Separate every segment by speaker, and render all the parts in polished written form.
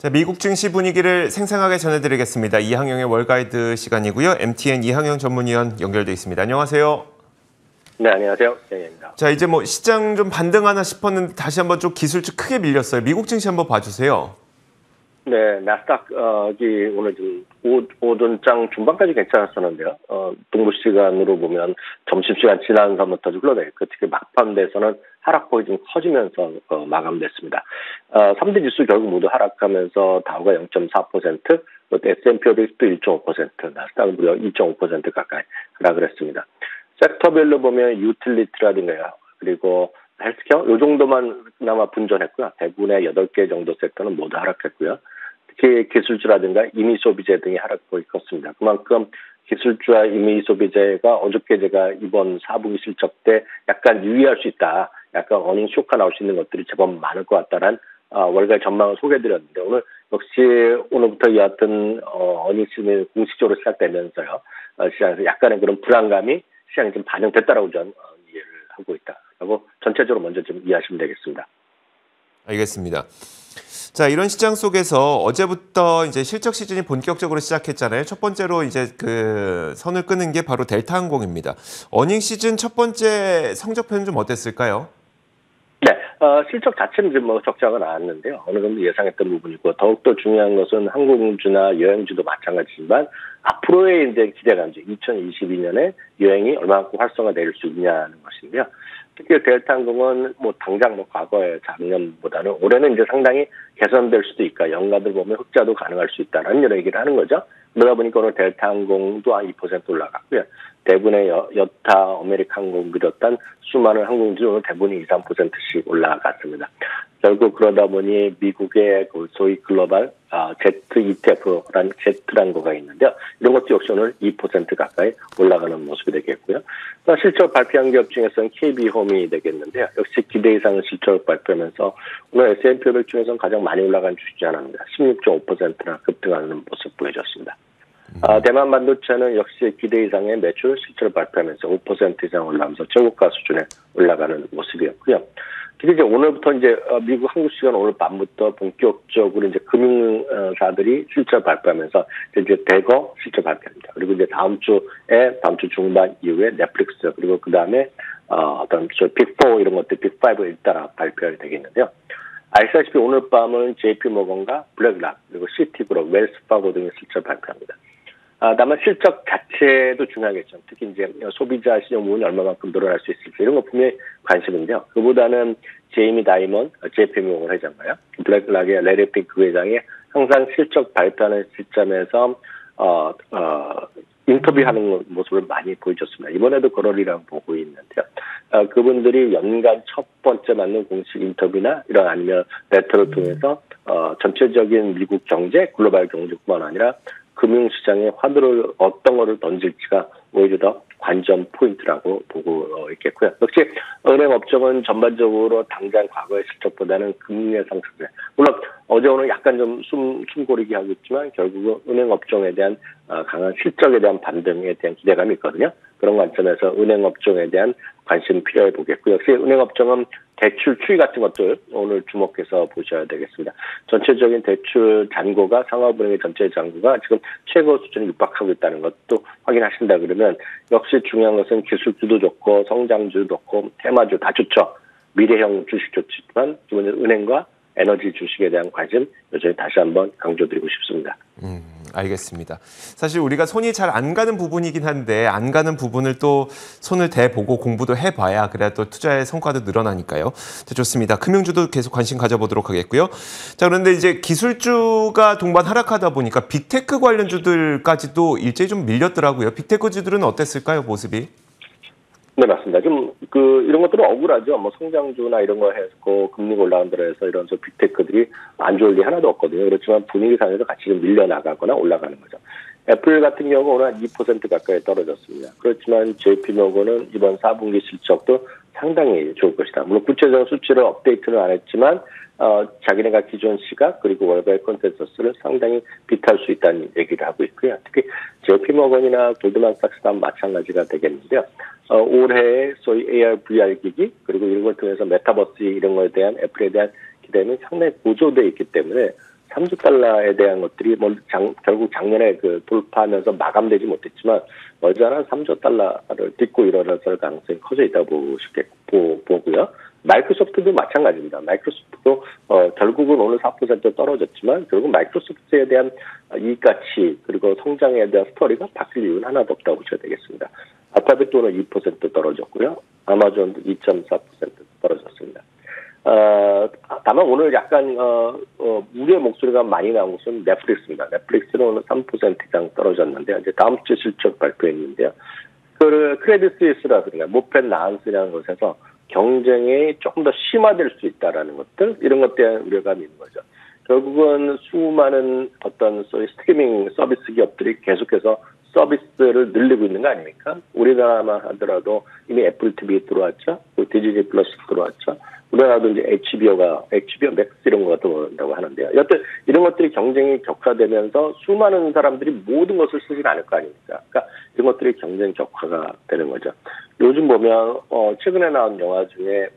Speaker 1: 자, 미국 증시 분위기를 생생하게 전해드리겠습니다. 이항영의 월가이드 시간이고요. MTN 이항영 전문위원 연결돼 있습니다. 안녕하세요.
Speaker 2: 네, 안녕하세요. 이항영입니다.
Speaker 1: 자, 이제 시장 좀 반등하나 싶었는데 다시 한번 좀 기술주 크게 밀렸어요. 미국 증시 한번 봐주세요.
Speaker 2: 네, 나스닥이 오늘 좀 오전장 중반까지 괜찮았었는데요. 동부 시간으로 보면 점심시간 지난 섬부터 흘러내렸고, 특히 막판 돼서는 하락폭이 좀 커지면서 마감됐습니다. 3대 지수 결국 모두 하락하면서 다우가 0.4%, 또 S&P 500도 1.5%, 나스닥은 무려 2.5% 가까이 하락을 했습니다. 섹터별로 보면 유틸리티라든가요, 그리고 헬스케어 이 정도만 그나마 분전했고요. 대부분의 8개 정도 섹터는 모두 하락했고요. 특히 기술주라든가 임의소비재 등이 하락폭이 컸습니다. 그만큼 기술주와 임의소비재가 어저께 제가 이번 4분기 실적 때 약간 유의할 수 있다. 약간 어닝 쇼크가 나올 수 있는 것들이 제법 많을 것 같다는 월가의 전망을 소개해드렸는데, 오늘 역시 오늘부터 이어왔던 어닝 시즌이 공식적으로 시작되면서요. 시장에서 약간의 그런 불안감이 시장에 좀 반영됐다라고 저는 이해를 하고 있다라고 전체적으로 먼저 좀 이해하시면 되겠습니다.
Speaker 1: 알겠습니다. 자, 이런 시장 속에서 어제부터 이제 실적 시즌이 본격적으로 시작했잖아요. 첫 번째로 이제 선을 끄는 게 바로 델타항공입니다. 어닝 시즌 첫 번째 성적표는 좀 어땠을까요?
Speaker 2: 네, 실적 자체는 좀 적자가 나왔는데요. 어느 정도 예상했던 부분이고, 더욱더 중요한 것은 항공주나 여행주도 마찬가지지만 앞으로의 이제 기대감죠. 2022년에 여행이 얼마만큼 활성화될 수 있냐는 것인데요. 특히 델타항공은 당장 과거의 작년보다는 올해는 이제 상당히 개선될 수도 있고, 연가들 보면 흑자도 가능할 수 있다는 이런 얘기를 하는 거죠. 그러다 보니까 오늘 델타항공도 한 2% 올라갔고요. 대부분의 여타 아메리칸 항공 비롯한 수많은 항공주는 오늘 대부분이 2, 3%씩 올라갔습니다. 결국 그러다 보니 미국의 소위 글로벌 Z ETF라는 Z라는 거가 있는데요. 이런 것도 역시 오늘 2% 가까이 올라가는 모습이 되겠고요. 실적 발표한 기업 중에서는 KB홈이 되겠는데요. 역시 기대 이상 실적 발표하면서 오늘 S&P 500 중에서는 가장 많이 올라간 주식이 하나입니다. 16.5%나 급등하는 모습 보여줬습니다. 대만 반도체는 역시 기대 이상의 매출 실적을 발표하면서 5% 이상 올라가면서 저고가 수준에 올라가는 모습이었고요. 특히 이제 오늘부터 이제 미국 한국 시간 오늘 밤부터 본격적으로 이제 금융사들이 실적 발표하면서 이제 대거 실적 발표합니다. 그리고 이제 다음 주 중반 이후에 넷플릭스, 그리고 그 다음에 어떤 빅4 이런 것들 빅5를 잇따라 발표가 되겠는데요. 아시다시피 오늘 밤은 JP모건과 블랙락, 그리고 시티그룹, 웰스파고 등의 실적 발표합니다. 다만 실적 자체도 중요하겠죠. 특히 이제 소비자 시장 부분이 얼마만큼 늘어날 수 있을지 이런 거 분명히 관심인데요. 그보다는 제이미 다이먼, JP모건 회장과요, 블랙락의 레리 핑크 회장이 항상 실적 발표하는 시점에서 인터뷰하는 모습을 많이 보여줬습니다. 이번에도 그러리라고 보고 있는데요. 그분들이 연간 첫 번째 맞는 공식 인터뷰나 이런 아니면 레터를 통해서 전체적인 미국 경제, 글로벌 경제뿐만 아니라 금융시장에 화두를 어떤 거를 던질지가 오히려 더 관전 포인트라고 보고 있겠고요. 역시 은행 업종은 전반적으로 당장 과거의 실적보다는 금리의 상승세. 물론 어제 오늘 약간 좀 숨고르기 하고 있지만 결국은 은행 업종에 대한 강한 실적에 대한 반등에 대한 기대감이 있거든요. 그런 관점에서 은행 업종에 대한 관심 필요해 보겠고요. 역시 은행 업종은 대출 추이 같은 것들 오늘 주목해서 보셔야 되겠습니다. 전체적인 대출 잔고가 상하은행의 전체 잔고가 지금 최고 수준에 육박하고 있다는 것도 확인하신다 그러면 역시 중요한 것은 기술주도 좋고 성장주도 좋고 테마주 다 좋죠. 미래형 주식 좋지만 기본적으로 은행과 에너지 주식에 대한 관심 여전히 다시 한번 강조드리고 싶습니다.
Speaker 1: 알겠습니다. 사실 우리가 손이 잘 안 가는 부분이긴 한데 안 가는 부분을 또 손을 대보고 공부도 해봐야 그래야 또 투자의 성과도 늘어나니까요. 좋습니다. 금융주도 계속 관심 가져보도록 하겠고요. 자, 그런데 이제 기술주가 동반 하락하다 보니까 빅테크 관련주들까지도 일제히 좀 밀렸더라고요. 빅테크주들은 어땠을까요, 모습이?
Speaker 2: 네, 맞습니다. 좀 이런 것들은 억울하죠. 성장주나 이런 거 해서 금리가 올라간다고 해서 이런 빅테크들이 안 좋을 리 하나도 없거든요. 그렇지만 분위기상에서 같이 좀 밀려나가거나 올라가는 거죠. 애플 같은 경우 오늘 한 2% 가까이 떨어졌습니다. 그렇지만 JP모건은 이번 4분기 실적도 상당히 좋을 것이다. 물론 구체적인 수치를 업데이트는 안 했지만 자기네가 기존 시각 그리고 월가의 컨센서스를 상당히 비트할 수 있다는 얘기를 하고 있고요. 특히 JP모건이나 골드만삭스도 마찬가지가 되겠는데요. 올해 소위 AR, VR 기기 그리고 이런 걸 통해서 메타버스 이런 거에 대한 애플에 대한 기대는 상당히 고조되어 있기 때문에 3조 달러에 대한 것들이 결국 작년에 돌파하면서 마감되지 못했지만 머지않아 3조 달러를 딛고 일어설 가능성이 커져 있다고 보고요. 마이크로소프트도 마찬가지입니다. 마이크로소프트도 결국은 오늘 4% 떨어졌지만 결국 마이크로소프트에 대한 이익가치 그리고 성장에 대한 스토리가 바뀔 이유는 하나도 없다고 보셔야 되겠습니다. 알파벳도 오늘 2% 떨어졌고요. 아마존도 2.4% 떨어졌습니다. 다만 오늘 약간 우려의 목소리가 많이 나온 것은 넷플릭스입니다. 넷플릭스는 오늘 3% 이상 떨어졌는데 이제 다음 주 실적 발표했는데요. 크레딧 스위스라든가 모펜 나한스라는 곳에서 경쟁이 조금 더 심화될 수 있다라는 것들 이런 것에 대한 우려감이 있는 거죠. 결국은 수많은 어떤 스트리밍 서비스 기업들이 계속해서 서비스를 늘리고 있는 거 아닙니까? 우리나라만 하더라도 이미 애플 TV 들어왔죠. 디즈니 플러스 들어왔죠. 우리나라도 이제 HBO 맥스 이런 거가 들어온다고 하는데요. 여튼 이런 것들이 경쟁이 격화되면서 수많은 사람들이 모든 것을 쓰진 않을 거 아닙니까? 그러니까 이런 것들이 경쟁 격화가 되는 거죠. 요즘 보면 최근에 나온 영화 중에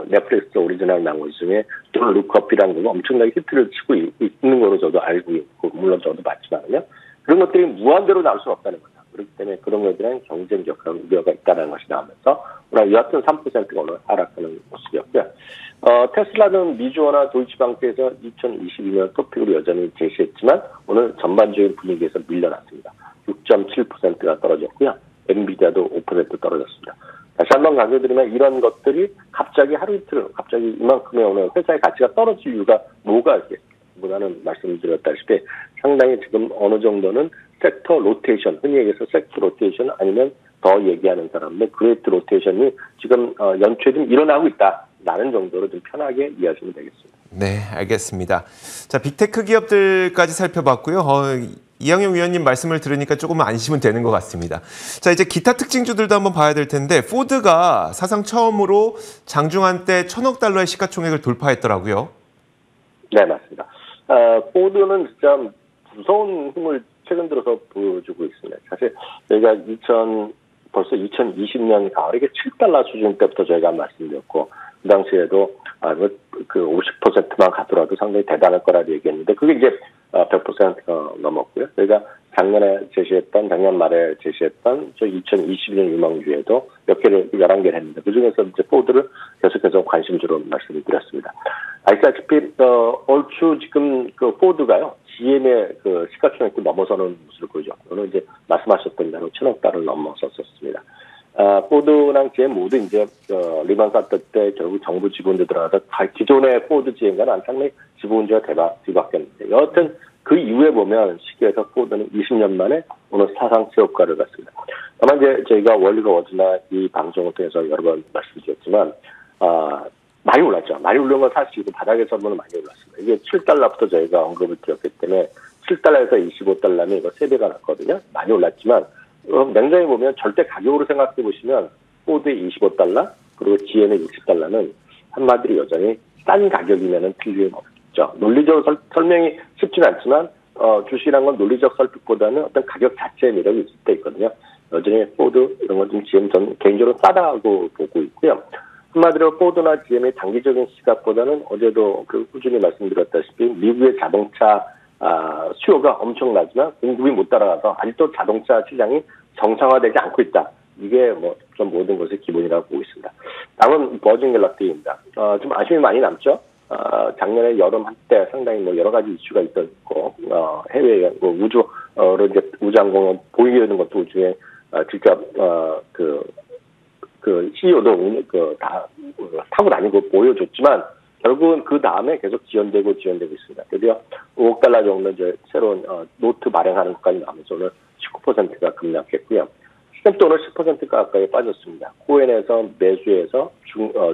Speaker 2: 넷플릭스 오리지널 나온 것 중에 돈 룩업이라는 거 엄청나게 히트를 치고 있는 거로 저도 알고 있고 물론 저도 봤지만요. 그런 것들이 무한대로 나올 수는 없다는 거죠. 그렇기 때문에 그런 것에 대한 경쟁 격화 우려가 있다는 것이 나오면서 오늘 여하튼 3%가 오늘 하락하는 모습이었고요. 테슬라는 미주어나 도이치방크에서 2022년 토픽으로 여전히 제시했지만 오늘 전반적인 분위기에서 밀려났습니다. 6.7%가 떨어졌고요. 엔비디아도 5% 떨어졌습니다. 다시 한번 강조드리면 이런 것들이 갑자기 하루 이틀 갑자기 이만큼의 오늘 회사의 가치가 떨어질 이유가 뭐가 있겠보다는 말씀드렸다시피 상당히 지금 어느 정도는 섹터 로테이션, 흔히 얘기해서 섹터 로테이션 아니면 더 얘기하는 사람들 그레이트 로테이션이 지금 연초에 좀 일어나고 있다라는 정도로 좀 편하게 이해하시면 되겠습니다.
Speaker 1: 네, 알겠습니다. 자, 빅테크 기업들까지 살펴봤고요. 이항영 위원님 말씀을 들으니까 조금 안심은 되는 것 같습니다. 자, 이제 기타 특징주들도 한번 봐야 될 텐데 포드가 사상 처음으로 장중한 때 1,000억 달러의 시가총액을 돌파했더라고요. 네,
Speaker 2: 맞습니다. 포드는 진짜 무서운 힘을 최근 들어서 보여주고 있습니다. 사실 저희가 벌써 2020년 가을에 7달러 수준 때부터 저희가 말씀드렸고 그 당시에도 그 50%만 가더라도 상당히 대단할 거라고 얘기했는데 그게 이제 100%가 넘었고요. 저희가 작년 말에 제시했던 저 2022년 유망주에도 몇 개를 11개를 했는데 그중에서 이제 포드를 계속해서 관심주로 말씀을 드렸습니다. 아시다시피 얼추 지금 그 포드가요. GM의 그 시가총액도 넘어서는 모습을 보이죠. 오늘 이제 말씀하셨던 대로 1,000억 달러를 넘어섰었습니다. 포드랑 GM 모두 이제 리만 사태 때 결국 정부 지분도 들어가서 기존의 포드 GM과는 상당히 지분주가 뒤바뀌었는데 여하튼 그 이후에 보면 시기에서 포드는 20년 만에 오늘 사상 최고가를 갔습니다. 다만 이제 저희가 원리가 어디나 이 방송을 통해서 여러 번 말씀드렸지만 많이 올랐죠. 많이 오른 건 사실 지금 바닥에서 보면 많이 올랐습니다. 이게 7달러부터 저희가 언급을 드렸기 때문에 7달러에서 25달러면 이거 3배가 났거든요. 많이 올랐지만 냉정히 보면 절대 가격으로 생각해 보시면 포드의 25달러 그리고 GM의 60달러는 한마디로 여전히 싼 가격이면은 틀림이 없죠. 논리적으로 설명이 쉽지는 않지만 주식이란 건 논리적 설득보다는 어떤 가격 자체의 매력이 있을 때 있거든요. 여전히 포드 이런 건 좀 GM 전 개인적으로 싸다고 보고 있고요. 한마디로 포드나 GM의 단기적인 시각보다는 어제도 그 꾸준히 말씀드렸다시피 미국의 자동차 수요가 엄청나지만 공급이 못 따라가서 아직도 자동차 시장이 정상화되지 않고 있다. 이게 좀 모든 것의 기본이라고 보고 있습니다. 다음은 버진 갤럭시입니다. 좀 아쉬움이 많이 남죠. 작년에 여름 한때 상당히 여러 가지 이슈가 있었고 해외 우주로 이제 우주항공을 보이려는 것도 중에 직접 그 CEO도 다 타고 다니고 보여줬지만 결국은 그 다음에 계속 지연되고 있습니다. 드디어 5억 달러 정도 이제 새로운 노트 발행하는 것까지 나오면서 오늘 19%가 급락했고요. 스냅도 오늘 10% 가까이 빠졌습니다. 코엔에서 매수해서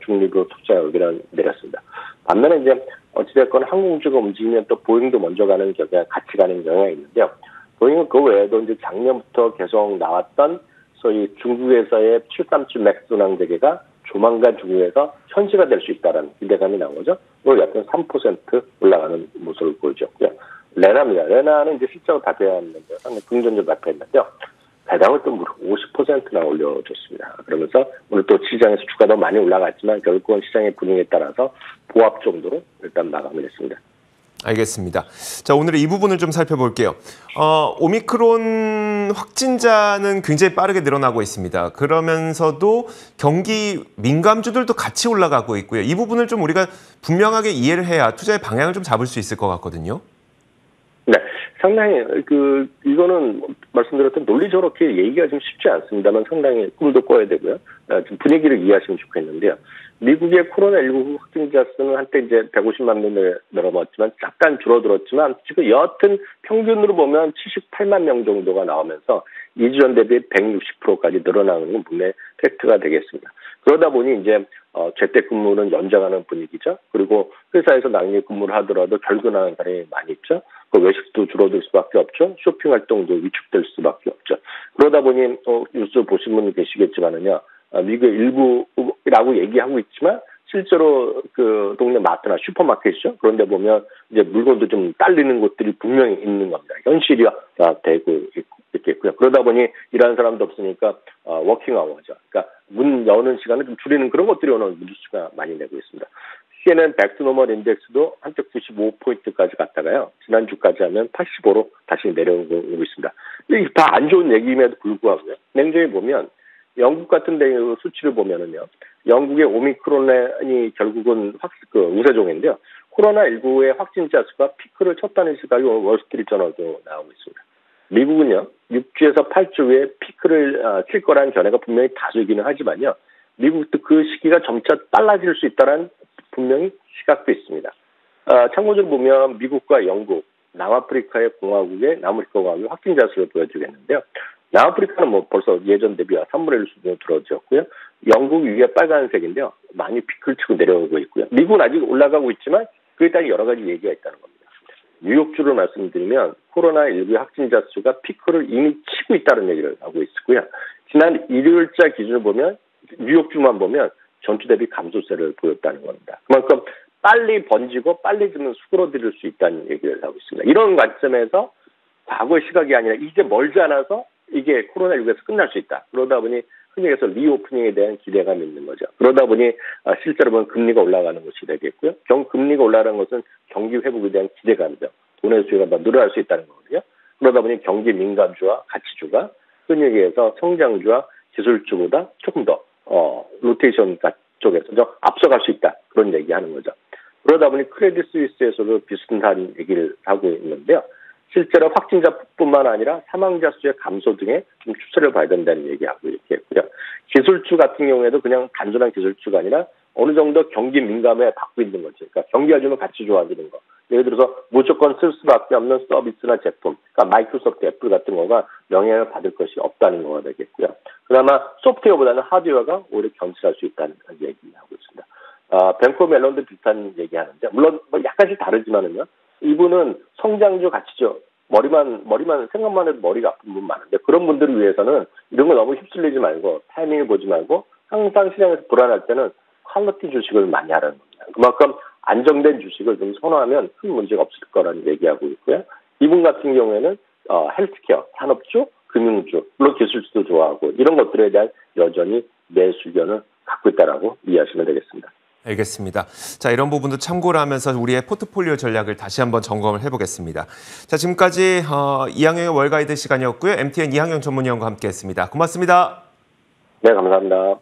Speaker 2: 중립으로 투자 의견을 내렸습니다. 반면에 이제 어찌됐건 항공주가 움직이면 또 보잉도 먼저 가는 같이 가는 경향이 있는데요. 보잉은 그 외에도 이제 작년부터 계속 나왔던 소위 중국에서의 737 맥스 운항대계가 조만간 중국에서 현시가 될 수 있다는 기대감이 나온 거죠. 오늘 약간 3% 올라가는 모습을 보여줬고요. 레나입니다. 레나는 이제 실적을 발표했는데 상당히 긍정적으로 발표했는데요. 배당을 또 무려 50%나 올려줬습니다. 그러면서 오늘 또 시장에서 주가도 많이 올라갔지만 결국은 시장의 분위기에 따라서 보합 정도로 일단 마감을 했습니다.
Speaker 1: 알겠습니다. 자, 오늘은 이 부분을 좀 살펴볼게요. 오미크론 확진자는 굉장히 빠르게 늘어나고 있습니다. 그러면서도 경기 민감주들도 같이 올라가고 있고요. 이 부분을 좀 우리가 분명하게 이해를 해야 투자의 방향을 좀 잡을 수 있을 것 같거든요.
Speaker 2: 네, 상당히 이거는 말씀드렸던 논리적으로 그렇게 얘기가 좀 쉽지 않습니다만 상당히 꿈도 꿔야 되고요. 좀 분위기를 이해하시면 좋겠는데요. 미국의 코로나19 확진자 수는 한때 이제 150만 명을 넘어갔지만 잠깐 줄어들었지만 지금 여하튼 평균으로 보면 78만 명 정도가 나오면서 2주 전 대비 160%까지 늘어나는 건 분명히 팩트가 되겠습니다. 그러다 보니 이제 재택근무는 연장하는 분위기죠. 그리고 회사에서 낭리 근무를 하더라도 결근하는 사람이 많이 있죠. 그 외식도 줄어들 수밖에 없죠. 쇼핑 활동도 위축될 수밖에 없죠. 그러다 보니 뉴스 보신 분이 계시겠지만은요. 미국의 일부라고 얘기하고 있지만 실제로 그 동네 마트나 슈퍼마켓이죠. 그런데 보면 이제 물건도 좀 딸리는 곳들이 분명히 있는 겁니다. 현실이 되고 있겠고요. 그러다 보니 일하는 사람도 없으니까 워킹아워죠. 그러니까 문 여는 시간을 좀 줄이는 그런 것들이 오늘 뉴스가 많이 내고 있습니다. CNN 백투노멀 인덱스도 한때 95포인트까지 갔다가요. 지난주까지 하면 85로 다시 내려오고 있습니다. 이게 다 안 좋은 얘기임에도 불구하고요. 냉정히 보면 영국 같은 데 수치를 보면은요. 영국의 오미크론이 결국은 우세종인데요. 코로나19의 확진자 수가 피크를 쳤다는 시각이 월스트리트저널도 나오고 있습니다. 미국은요. 6주에서 8주 후에 피크를 칠 거라는 견해가 분명히 다수이기는 하지만요. 미국도 그 시기가 점차 빨라질 수 있다는 분명히 시각도 있습니다. 참고적으로 보면 미국과 영국, 남아프리카의 남아프리카 공화국의 확진자 수를 보여주겠는데요. 남아프리카는 뭐 벌써 예전 대비 3분의 1 수준으로 줄어들었고요. 영국 위에 빨간색인데요. 많이 피크를 치고 내려오고 있고요. 미국은 아직 올라가고 있지만 그에 따른 여러 가지 얘기가 있다는 겁니다. 뉴욕주를 말씀드리면 코로나19 확진자 수가 피크를 이미 치고 있다는 얘기를 하고 있고요. 지난 일요일자 기준을 보면 뉴욕주만 보면 전주 대비 감소세를 보였다는 겁니다. 그만큼 빨리 번지고 빨리 좀 수그러들 수 있다는 얘기를 하고 있습니다. 이런 관점에서 과거의 시각이 아니라 이제 멀지 않아서 이게 코로나19에서 끝날 수 있다. 그러다 보니 흔히 해서 리오프닝에 대한 기대감이 있는 거죠. 그러다 보니 실제로 보면 금리가 올라가는 것이 되겠고요. 금리가 올라가는 것은 경기 회복에 대한 기대감이죠. 돈의 수요가 더 늘어날 수 있다는 거거든요. 그러다 보니 경기 민감주와 가치주가 흔히 얘기해서 성장주와 기술주보다 조금 더 로테이션 쪽에서 좀 앞서갈 수 있다. 그런 얘기하는 거죠. 그러다 보니 크레딧 스위스에서도 비슷한 얘기를 하고 있는데요. 실제로 확진자뿐만 아니라 사망자 수의 감소 등의 좀 추세를 봐야 된다는 얘기하고 있겠고요. 기술주 같은 경우에도 그냥 단순한 기술주가 아니라 어느 정도 경기 민감에 받고 있는 거죠. 그러니까 경기가 좀 같이 좋아지는 거. 예를 들어서 무조건 쓸 수밖에 없는 서비스나 제품, 그러니까 마이크로소프트, 애플 같은 거가 영향을 받을 것이 없다는 거가 되겠고요. 그나마 소프트웨어보다는 하드웨어가 오히려 견실할 수 있다는 얘기하고 있습니다. 뱅커 멜론도 비슷한 얘기하는데 물론 뭐 약간씩 다르지만은요. 이분은 성장주 가치죠. 머리만 생각만 해도 머리가 아픈 분 많은데 그런 분들을 위해서는 이런 거 너무 휩쓸리지 말고 타이밍을 보지 말고 항상 시장에서 불안할 때는 퀄리티 주식을 많이 하라는 겁니다. 그만큼 안정된 주식을 좀 선호하면 큰 문제가 없을 거라는 얘기하고 있고요. 이분 같은 경우에는 헬스케어, 산업주, 금융주, 물론 기술주도 좋아하고 이런 것들에 대한 여전히 매수 의견을 갖고 있다라고 이해하시면 되겠습니다.
Speaker 1: 알겠습니다. 자, 이런 부분도 참고를 하면서 우리의 포트폴리오 전략을 다시 한번 점검을 해보겠습니다. 자, 지금까지 이항영의 월가이드 시간이었고요. MTN 이항영 전문위원과 함께했습니다. 고맙습니다.
Speaker 2: 네, 감사합니다.